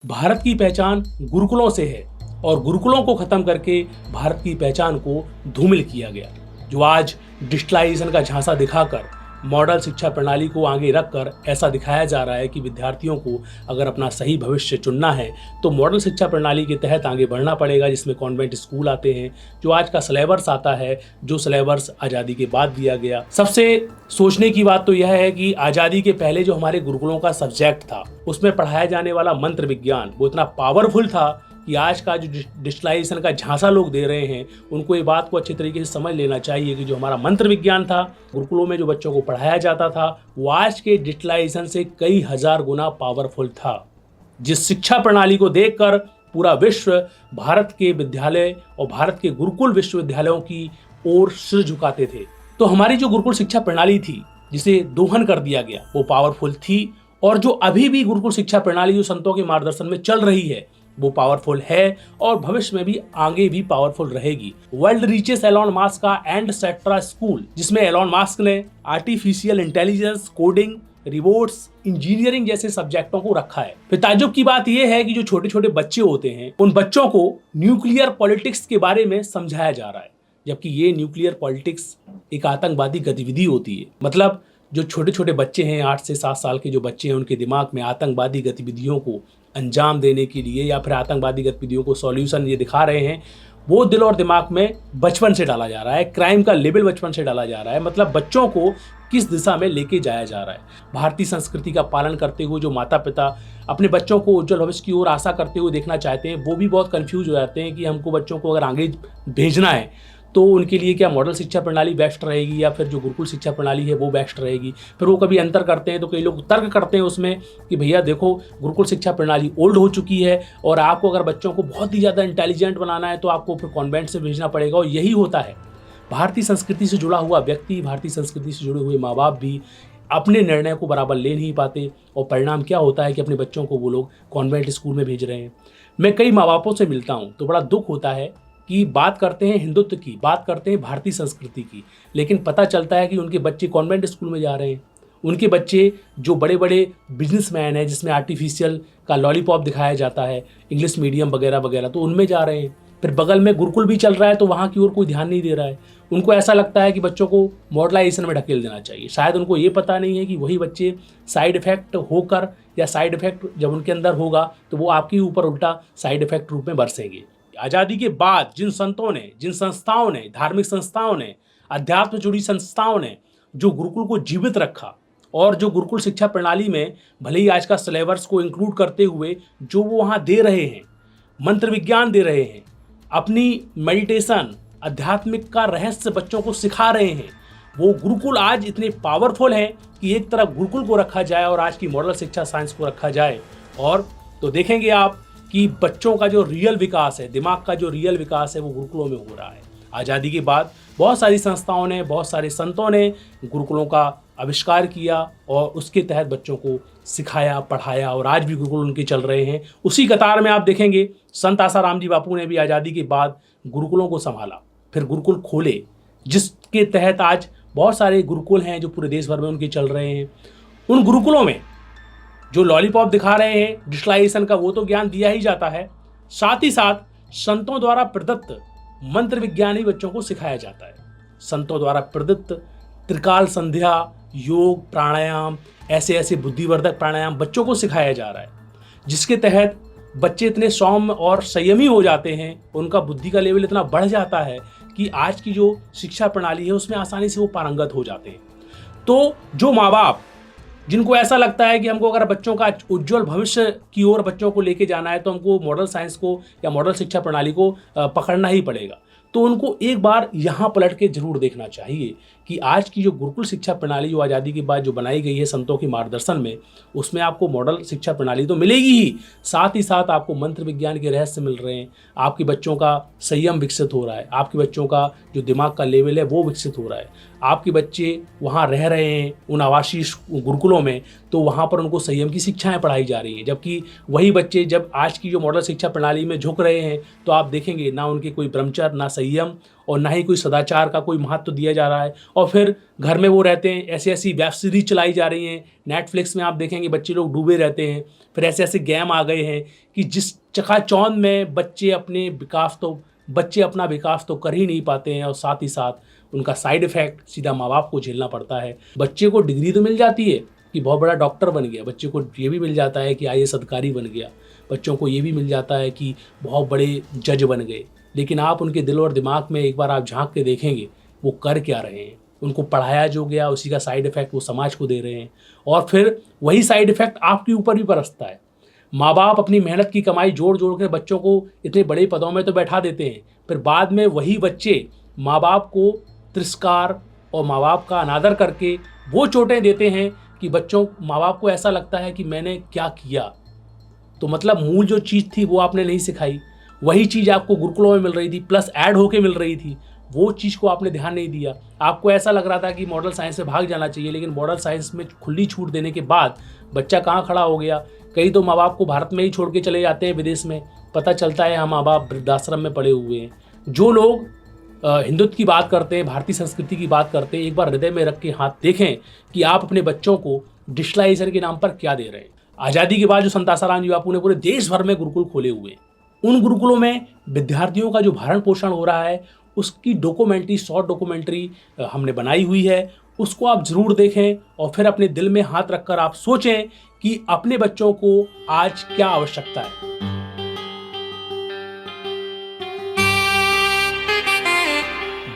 भारत की पहचान गुरुकुलों से है और गुरुकुलों को खत्म करके भारत की पहचान को धूमिल किया गया। जो आज डिजिटलाइजेशन का झांसा दिखाकर मॉडल शिक्षा प्रणाली को आगे रखकर ऐसा दिखाया जा रहा है कि विद्यार्थियों को अगर अपना सही भविष्य चुनना है तो मॉडल शिक्षा प्रणाली के तहत आगे बढ़ना पड़ेगा, जिसमें कॉन्वेंट स्कूल आते हैं। जो आज का सिलेबस आता है, जो सिलेबस आज़ादी के बाद दिया गया, सबसे सोचने की बात तो यह है कि आज़ादी के पहले जो हमारे गुरुकुलों का सब्जेक्ट था उसमें पढ़ाया जाने वाला मंत्र विज्ञान वो इतना पावरफुल था कि आज का जो डिजिटलाइजेशन का झांसा लोग दे रहे हैं उनको ये बात को अच्छे तरीके से समझ लेना चाहिए कि जो हमारा मंत्र विज्ञान था, गुरुकुलों में जो बच्चों को पढ़ाया जाता था, वो आज के डिजिटलाइजेशन से कई हजार गुना पावरफुल था। जिस शिक्षा प्रणाली को देखकर पूरा विश्व भारत के विद्यालय और भारत के गुरुकुल विश्वविद्यालयों की ओर सिर झुकाते थे, तो हमारी जो गुरुकुल शिक्षा प्रणाली थी जिसे दोहन कर दिया गया वो पावरफुल थी। और जो अभी भी गुरुकुल शिक्षा प्रणाली जो संतों के मार्गदर्शन में चल रही है वो पावरफुल है और भविष्य में भी आगे भी पावरफुल रहेगी। वर्ल्ड रीचेस एलॉन मास्क का एंडसेट्रा स्कूल, जिसमें एलॉन मास्क ने artificial intelligence, coding, rewards, engineering जैसे सब्जेक्टों को रखा है। फिर ताज्जुब की बात यह है कि जो छोटे छोटे बच्चे होते हैं उन बच्चों को न्यूक्लियर पॉलिटिक्स के बारे में समझाया जा रहा है, जबकि ये न्यूक्लियर पॉलिटिक्स एक आतंकवादी गतिविधि होती है। मतलब जो छोटे छोटे बच्चे हैं, 8 से 7 साल के जो बच्चे हैं, उनके दिमाग में आतंकवादी गतिविधियों को अंजाम देने के लिए या फिर आतंकवादी गतिविधियों को सॉल्यूशन ये दिखा रहे हैं, वो दिल और दिमाग में बचपन से डाला जा रहा है। क्राइम का लेवल बचपन से डाला जा रहा है। मतलब बच्चों को किस दिशा में लेके जाया जा रहा है। भारतीय संस्कृति का पालन करते हुए जो माता पिता अपने बच्चों को उज्जवल भविष्य की ओर आशा करते हुए देखना चाहते हैं, वो भी बहुत कंफ्यूज हो जाते हैं कि हमको बच्चों को अगर आगे भेजना है तो उनके लिए क्या मॉडल शिक्षा प्रणाली बेस्ट रहेगी या फिर जो गुरुकुल शिक्षा प्रणाली है वो बेस्ट रहेगी। फिर वो कभी अंतर करते हैं तो कई लोग तर्क करते हैं उसमें कि भैया देखो, गुरुकुल शिक्षा प्रणाली ओल्ड हो चुकी है और आपको अगर बच्चों को बहुत ही ज़्यादा इंटेलिजेंट बनाना है तो आपको फिर कॉन्वेंट से भेजना पड़ेगा। और यही होता है, भारतीय संस्कृति से जुड़ा हुआ व्यक्ति, भारतीय संस्कृति से जुड़े हुए माँ बाप भी अपने निर्णय को बराबर ले नहीं पाते और परिणाम क्या होता है कि अपने बच्चों को वो लोग कॉन्वेंट स्कूल में भेज रहे हैं। मैं कई माँ बापों से मिलता हूँ तो बड़ा दुख होता है कि बात करते हैं हिंदुत्व की, बात करते हैं भारतीय संस्कृति की, लेकिन पता चलता है कि उनके बच्चे कॉन्वेंट स्कूल में जा रहे हैं। उनके बच्चे जो बड़े बड़े बिजनेसमैन हैं, जिसमें आर्टिफिशियल का लॉलीपॉप दिखाया जाता है, इंग्लिश मीडियम वगैरह वगैरह, तो उनमें जा रहे हैं। फिर बगल में गुरुकुल भी चल रहा है तो वहाँ की ओर कोई ध्यान नहीं दे रहा है। उनको ऐसा लगता है कि बच्चों को मॉडलाइजेशन में ढकेल देना चाहिए। शायद उनको ये पता नहीं है कि वही बच्चे साइड इफेक्ट होकर या साइड इफेक्ट जब उनके अंदर होगा तो वो आपके ऊपर उल्टा साइड इफेक्ट रूप में बरसेंगे। आज़ादी के बाद जिन संतों ने, जिन संस्थाओं ने, धार्मिक संस्थाओं ने, अध्यात्म से जुड़ी संस्थाओं ने जो गुरुकुल को जीवित रखा और जो गुरुकुल शिक्षा प्रणाली में भले ही आज का सिलेबस को इंक्लूड करते हुए जो वो वहाँ दे रहे हैं, मंत्र विज्ञान दे रहे हैं, अपनी मेडिटेशन, आध्यात्मिक का रहस्य बच्चों को सिखा रहे हैं, वो गुरुकुल आज इतने पावरफुल हैं कि एक तरफ गुरुकुल को रखा जाए और आज की मॉडल शिक्षा साइंस को रखा जाए और तो देखेंगे आप कि बच्चों का जो रियल विकास है, दिमाग का जो रियल विकास है वो गुरुकुलों में हो रहा है। आज़ादी के बाद बहुत सारी संस्थाओं ने, बहुत सारे संतों ने गुरुकुलों का आविष्कार किया और उसके तहत बच्चों को सिखाया, पढ़ाया और आज भी गुरुकुल उनके चल रहे हैं। उसी कतार में आप देखेंगे संत आसाराम जी बापू ने भी आज़ादी के बाद गुरुकुलों को संभाला, फिर गुरुकुल खोले, जिसके तहत आज बहुत सारे गुरुकुल हैं जो पूरे देश भर में उनके चल रहे हैं। उन गुरुकुलों में जो लॉलीपॉप दिखा रहे हैं डिजिटलाइजेशन का, वो तो ज्ञान दिया ही जाता है, साथ ही साथ संतों द्वारा प्रदत्त मंत्र विज्ञान ही बच्चों को सिखाया जाता है। संतों द्वारा प्रदत्त त्रिकाल संध्या, योग, प्राणायाम, ऐसे ऐसे बुद्धिवर्धक प्राणायाम बच्चों को सिखाया जा रहा है, जिसके तहत बच्चे इतने सौम्य और संयमी हो जाते हैं, उनका बुद्धि का लेवल इतना बढ़ जाता है कि आज की जो शिक्षा प्रणाली है उसमें आसानी से वो पारंगत हो जाते हैं। तो जो माँ बाप जिनको ऐसा लगता है कि हमको अगर बच्चों का उज्जवल भविष्य की ओर बच्चों को लेके जाना है तो हमको मॉडल साइंस को या मॉडल शिक्षा प्रणाली को पकड़ना ही पड़ेगा, तो उनको एक बार यहाँ पलट के जरूर देखना चाहिए कि आज की जो गुरुकुल शिक्षा प्रणाली जो आज़ादी के बाद जो बनाई गई है संतों के मार्गदर्शन में, उसमें आपको मॉडल शिक्षा प्रणाली तो मिलेगी ही, साथ ही साथ आपको मंत्र विज्ञान के रहस्य मिल रहे हैं, आपके बच्चों का संयम विकसित हो रहा है, आपके बच्चों का जो दिमाग का लेवल है वो विकसित हो रहा है, आपके बच्चे वहाँ रह रहे हैं उन आवासीय गुरुकुलों में तो वहाँ पर उनको संयम की शिक्षाएं पढ़ाई जा रही हैं। जबकि वही बच्चे जब आज की जो मॉडल शिक्षा प्रणाली में झुक रहे हैं तो आप देखेंगे ना उनके कोई ब्रह्मचर्य, ना संयम और ना ही कोई सदाचार का कोई महत्व दिया जा रहा है। और फिर घर में वो रहते हैं, ऐसी ऐसी वेब सीरीज चलाई जा रही हैं, नेटफ्लिक्स में आप देखेंगे बच्चे लोग डूबे रहते हैं। फिर ऐसे ऐसे गेम आ गए हैं कि जिस चकाचौंध में बच्चे अपना विकास तो कर ही नहीं पाते हैं, और साथ ही साथ उनका साइड इफेक्ट सीधा माँ बाप को झेलना पड़ता है। बच्चे को डिग्री तो मिल जाती है कि बहुत बड़ा डॉक्टर बन गया, बच्चे को ये भी मिल जाता है कि IAS अधिकारी बन गया, बच्चों को ये भी मिल जाता है कि बहुत बड़े जज बन गए, लेकिन आप उनके दिल और दिमाग में एक बार आप झांक के देखेंगे वो कर क्या रहे हैं। उनको पढ़ाया जो गया उसी का साइड इफेक्ट वो समाज को दे रहे हैं, और फिर वही साइड इफेक्ट आपके ऊपर भी बरसता है। माँ बाप अपनी मेहनत की कमाई जोड़ जोड़ कर बच्चों को इतने बड़े पदों में तो बैठा देते हैं, फिर बाद में वही बच्चे माँ बाप को तिरस्कार और माँ बाप का अनादर करके वो चोटें देते हैं कि माँ बाप को ऐसा लगता है कि मैंने क्या किया। तो मतलब मूल जो चीज़ थी वो आपने नहीं सिखाई, वही चीज़ आपको गुरुकुलों में मिल रही थी, प्लस ऐड होके मिल रही थी, वो चीज़ को आपने ध्यान नहीं दिया। आपको ऐसा लग रहा था कि मॉडल साइंस से भाग जाना चाहिए, लेकिन मॉडल साइंस में खुली छूट देने के बाद बच्चा कहाँ खड़ा हो गया। कई तो माँ बाप को भारत में ही छोड़ के चले जाते हैं विदेश में, पता चलता है हम माँ बाप वृद्धाश्रम में पड़े हुए हैं। जो लोग हिंदुत्व की बात करते हैं, भारतीय संस्कृति की बात करते हैं, एक बार हृदय में रख के हाथ देखें कि आप अपने बच्चों को डिजिटलाइजेशन के नाम पर क्या दे रहे हैं। आज़ादी के बाद जो संत आसाराम जी बापू ने पूरे देश भर में गुरुकुल खोले हुए हैं, उन गुरुकुलों में विद्यार्थियों का जो भरण पोषण हो रहा है उसकी डॉक्यूमेंट्री, शॉर्ट डॉक्यूमेंट्री हमने बनाई हुई है। उसको आप जरूर देखें और फिर अपने दिल में हाथ रखकर आप सोचें कि अपने बच्चों को आज क्या आवश्यकता है।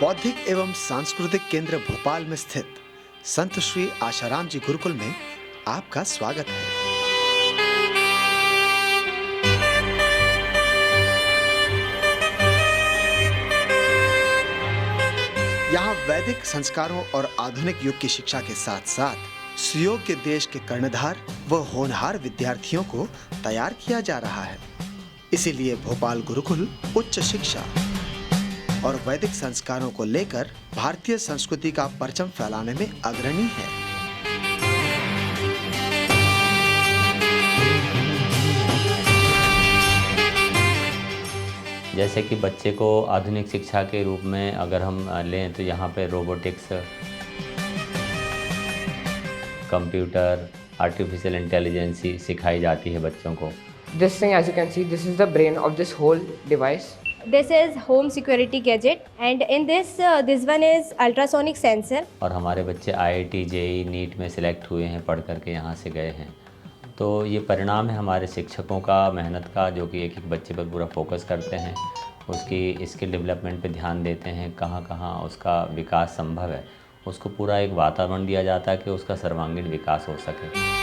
बौद्धिक एवं सांस्कृतिक केंद्र भोपाल में स्थित संत श्री आशाराम जी गुरुकुल में आपका स्वागत है। यहाँ वैदिक संस्कारों और आधुनिक युग की शिक्षा के साथ साथ सुयोग्य देश के कर्णधार व होनहार विद्यार्थियों को तैयार किया जा रहा है। इसीलिए भोपाल गुरुकुल उच्च शिक्षा और वैदिक संस्कारों को लेकर भारतीय संस्कृति का परचम फैलाने में अग्रणी है। जैसे कि बच्चे को आधुनिक शिक्षा के रूप में अगर हम लें तो यहाँ पे रोबोटिक्स, कंप्यूटर, आर्टिफिशियल इंटेलिजेंस सिखाई जाती है बच्चों को। This thing, as you can see, this is the brain of this whole device. This is home security gadget, and in this one is ultrasonic sensor. और हमारे बच्चे IIT, JEE, नीट में select हुए हैं, पढ़ करके यहाँ से गए हैं। तो ये परिणाम है हमारे शिक्षकों का मेहनत का, जो कि एक एक बच्चे पर पूरा फोकस करते हैं, उसकी स्किल डेवलपमेंट पे ध्यान देते हैं, कहाँ कहाँ उसका विकास संभव है, उसको पूरा एक वातावरण दिया जाता है कि उसका सर्वांगीण विकास हो सके।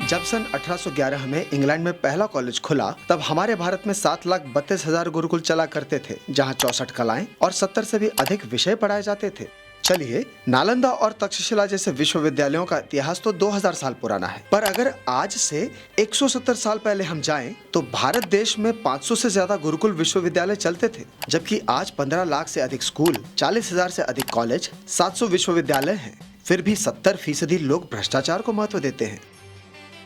जब सन 1811 में इंग्लैंड में पहला कॉलेज खुला, तब हमारे भारत में 7,32,000 गुरुकुल चला करते थे, जहां 64 कलाएं और 70 से भी अधिक विषय पढ़ाए जाते थे। चलिए, नालंदा और तक्षशिला जैसे विश्वविद्यालयों का इतिहास तो 2000 साल पुराना है, पर अगर आज से 170 साल पहले हम जाएं, तो भारत देश में 500 से ज्यादा गुरुकुल विश्वविद्यालय चलते थे, जबकि आज 15 लाख से अधिक स्कूल, 40,000 से अधिक कॉलेज, 700 विश्वविद्यालय हैं। फिर भी 70% लोग भ्रष्टाचार को महत्व देते हैं।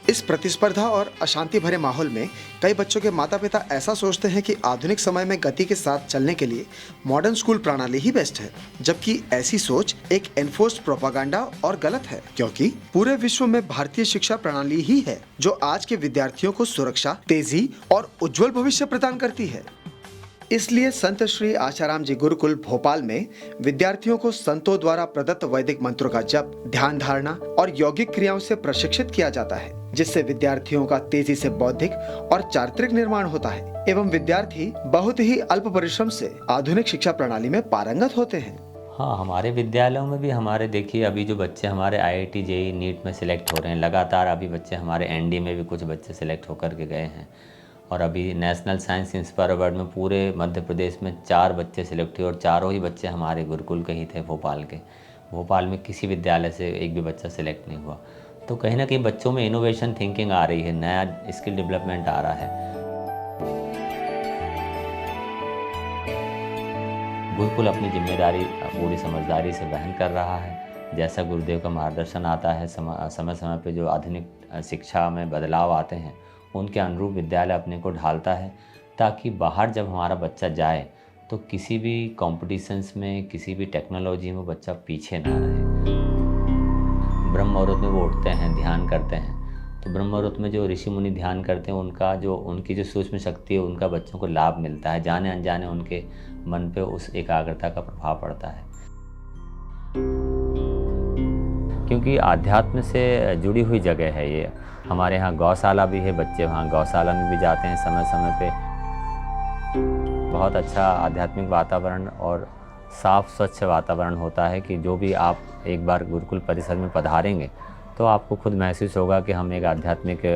इस प्रतिस्पर्धा और अशांति भरे माहौल में कई बच्चों के माता पिता ऐसा सोचते हैं कि आधुनिक समय में गति के साथ चलने के लिए मॉडर्न स्कूल प्रणाली ही बेस्ट है, जबकि ऐसी सोच एक एनफोर्स्ड प्रोपागेंडा और गलत है, क्योंकि पूरे विश्व में भारतीय शिक्षा प्रणाली ही है जो आज के विद्यार्थियों को सुरक्षा, तेजी और उज्जवल भविष्य प्रदान करती है। इसलिए संत श्री आशाराम जी गुरुकुल भोपाल में विद्यार्थियों को संतों द्वारा प्रदत्त वैदिक मंत्रों का जप, ध्यान धारणा और यौगिक क्रियाओं से प्रशिक्षित किया जाता है, जिससे विद्यार्थियों का तेजी से बौद्धिक और चारित्रिक निर्माण होता है एवं विद्यार्थी बहुत ही अल्प परिश्रम से आधुनिक शिक्षा प्रणाली में पारंगत होते हैं। हाँ, हमारे विद्यालयों में भी हमारे देखिए अभी जो बच्चे हमारे IIT, JEE, नीट में सिलेक्ट हो रहे हैं, लगातार अभी बच्चे हमारे ND में भी कुछ बच्चे सिलेक्ट होकर के गए हैं, और अभी नेशनल साइंस इंस्पायर अवार्ड में पूरे मध्य प्रदेश में 4 बच्चे सिलेक्ट हुए, और चारों ही बच्चे हमारे गुरुकुल के ही थे भोपाल के। भोपाल में किसी विद्यालय से एक भी बच्चा सिलेक्ट नहीं हुआ। तो कहीं ना कहीं बच्चों में इनोवेशन थिंकिंग आ रही है, नया स्किल डेवलपमेंट आ रहा है। गुरुकुल अपनी जिम्मेदारी पूरी समझदारी से वहन कर रहा है। जैसा गुरुदेव का मार्गदर्शन आता है, समय समय पे जो आधुनिक शिक्षा में बदलाव आते हैं, उनके अनुरूप विद्यालय अपने को ढालता है, ताकि बाहर जब हमारा बच्चा जाए तो किसी भी कॉम्पिटिशन्स में, किसी भी टेक्नोलॉजी में बच्चा पीछे ना रहे। ब्रह्म मुहूर्त में वो उठते हैं, ध्यान करते हैं, तो ब्रह्म मुहूर्त में जो ऋषि मुनि ध्यान करते हैं उनकी जो सूक्ष्म शक्ति है, उनका बच्चों को लाभ मिलता है। जाने अनजाने उनके मन पे उस एकाग्रता का प्रभाव पड़ता है, क्योंकि आध्यात्म से जुड़ी हुई जगह है ये। हमारे यहाँ गौशाला भी है, बच्चे वहाँ गौशाला में भी जाते हैं समय समय पे। बहुत अच्छा आध्यात्मिक वातावरण और साफ स्वच्छ वातावरण होता है कि जो भी आप एक बार गुरुकुल परिसर में पधारेंगे तो आपको खुद महसूस होगा कि हम एक आध्यात्मिक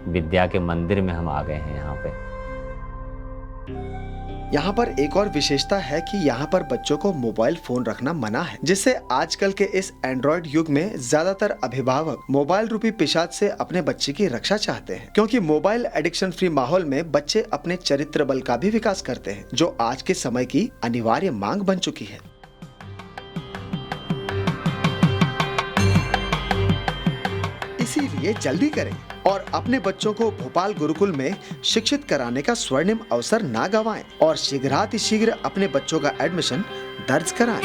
विद्या के मंदिर में हम आ गए हैं। यहाँ पर एक और विशेषता है कि यहाँ पर बच्चों को मोबाइल फोन रखना मना है, जिससे आजकल के इस एंड्रॉइड युग में ज्यादातर अभिभावक मोबाइल रूपी पिशाच से अपने बच्चे की रक्षा चाहते हैं, क्योंकि मोबाइल एडिक्शन फ्री माहौल में बच्चे अपने चरित्र बल का भी विकास करते हैं, जो आज के समय की अनिवार्य मांग बन चुकी है। इसीलिए जल्दी करें और अपने बच्चों को भोपाल गुरुकुल में शिक्षित कराने का स्वर्णिम अवसर ना गंवाएं और शीघ्र अपने बच्चों का एडमिशन दर्ज कराएं।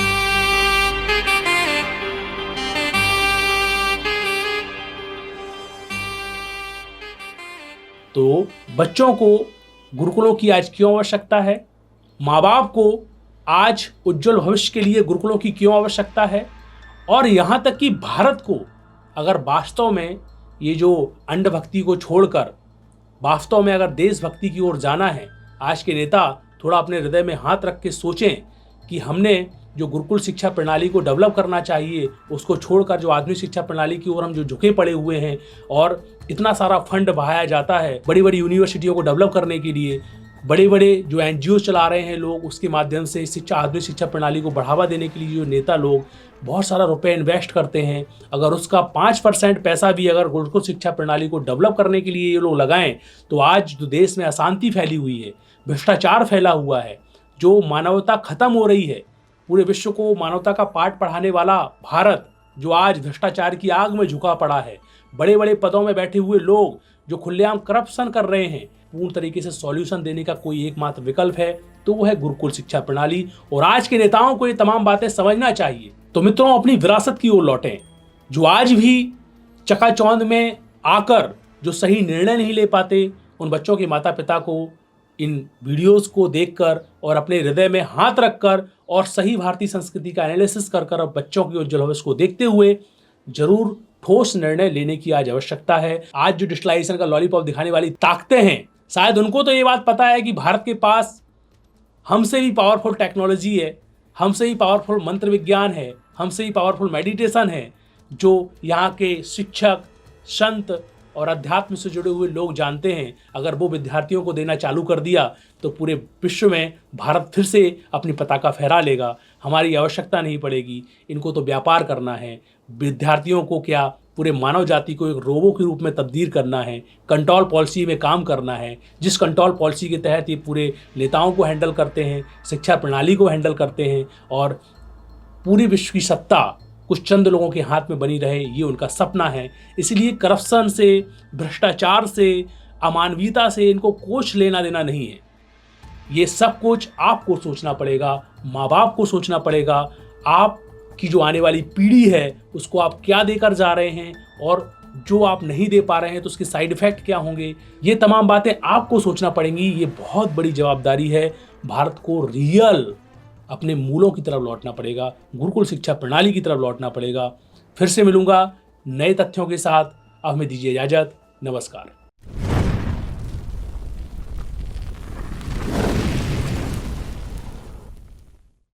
तो बच्चों को गुरुकुलों की आज क्यों आवश्यकता है, माँ बाप को आज उज्जवल भविष्य के लिए गुरुकुलों की क्यों आवश्यकता है, और यहाँ तक कि भारत को अगर वास्तव में ये जो अंधभक्ति को छोड़कर वास्तव में अगर देशभक्ति की ओर जाना है, आज के नेता थोड़ा अपने हृदय में हाथ रख के सोचें कि हमने जो गुरुकुल शिक्षा प्रणाली को डेवलप करना चाहिए उसको छोड़कर जो आधुनिक शिक्षा प्रणाली की ओर हम जो झुके पड़े हुए हैं, और इतना सारा फंड बहाया जाता है बड़ी बड़ी यूनिवर्सिटियों को डेवलप करने के लिए, बड़े बड़े जो एनजीओ चला रहे हैं लोग, उसके माध्यम से आधुनिक शिक्षा प्रणाली को बढ़ावा देने के लिए जो नेता लोग बहुत सारा रुपए इन्वेस्ट करते हैं, अगर उसका 5% पैसा भी अगर गुरुकुल शिक्षा प्रणाली को डेवलप करने के लिए ये लोग लगाएं तो आज जो देश में अशांति फैली हुई है, भ्रष्टाचार फैला हुआ है, जो मानवता खत्म हो रही है, पूरे विश्व को मानवता का पाठ पढ़ाने वाला भारत जो आज भ्रष्टाचार की आग में झुका पड़ा है, बड़े बड़े पदों में बैठे हुए लोग जो खुलेआम करप्शन कर रहे हैं, पूर्ण तरीके से सॉल्यूशन देने का कोई एकमात्र विकल्प है तो वो है गुरुकुल शिक्षा प्रणाली। और आज के नेताओं को ये तमाम बातें समझना चाहिए। तो मित्रों, अपनी विरासत की ओर लौटें। जो आज भी चकाचौंध में आकर जो सही निर्णय नहीं ले पाते, उन बच्चों के माता पिता को इन वीडियोस को देखकर और अपने हृदय में हाथ रखकर और सही भारतीय संस्कृति का एनालिसिस कर अब बच्चों की उज्जवल भविष्य को देखते हुए जरूर ठोस निर्णय लेने की आज आवश्यकता है। आज जो डिजिटलाइजेशन का लॉलीपॉप दिखाने वाली ताकतें हैं, शायद उनको तो ये बात पता है कि भारत के पास हमसे भी पावरफुल टेक्नोलॉजी है, हमसे ही पावरफुल मंत्र विज्ञान है, हमसे ही पावरफुल मेडिटेशन है, जो यहाँ के शिक्षक, संत और अध्यात्म से जुड़े हुए लोग जानते हैं। अगर वो विद्यार्थियों को देना चालू कर दिया तो पूरे विश्व में भारत फिर से अपनी पताका फहरा लेगा। हमारी आवश्यकता नहीं पड़ेगी, इनको तो व्यापार करना है। विद्यार्थियों को क्या, पूरे मानव जाति को एक रोबो के रूप में तब्दील करना है, कंट्रोल पॉलिसी में काम करना है, जिस कंट्रोल पॉलिसी के तहत ये पूरे नेताओं को हैंडल करते हैं, शिक्षा प्रणाली को हैंडल करते हैं, और पूरी विश्व की सत्ता कुछ चंद लोगों के हाथ में बनी रहे, ये उनका सपना है। इसलिए करप्शन से, भ्रष्टाचार से, अमानवीयता से इनको कुछ लेना देना नहीं है। ये सब कुछ आपको सोचना पड़ेगा, माँ बाप को सोचना पड़ेगा। आपकी जो आने वाली पीढ़ी है उसको आप क्या देकर जा रहे हैं, और जो आप नहीं दे पा रहे हैं तो उसके साइड इफेक्ट क्या होंगे, ये तमाम बातें आपको सोचना पड़ेंगी। ये बहुत बड़ी जवाबदारी है। भारत को रियल अपने मूलों की तरफ लौटना पड़ेगा, गुरुकुल शिक्षा प्रणाली की तरफ लौटना पड़ेगा। फिर से मिलूंगा नए तथ्यों के साथ। अब हमें दीजिए इजाजत। नमस्कार।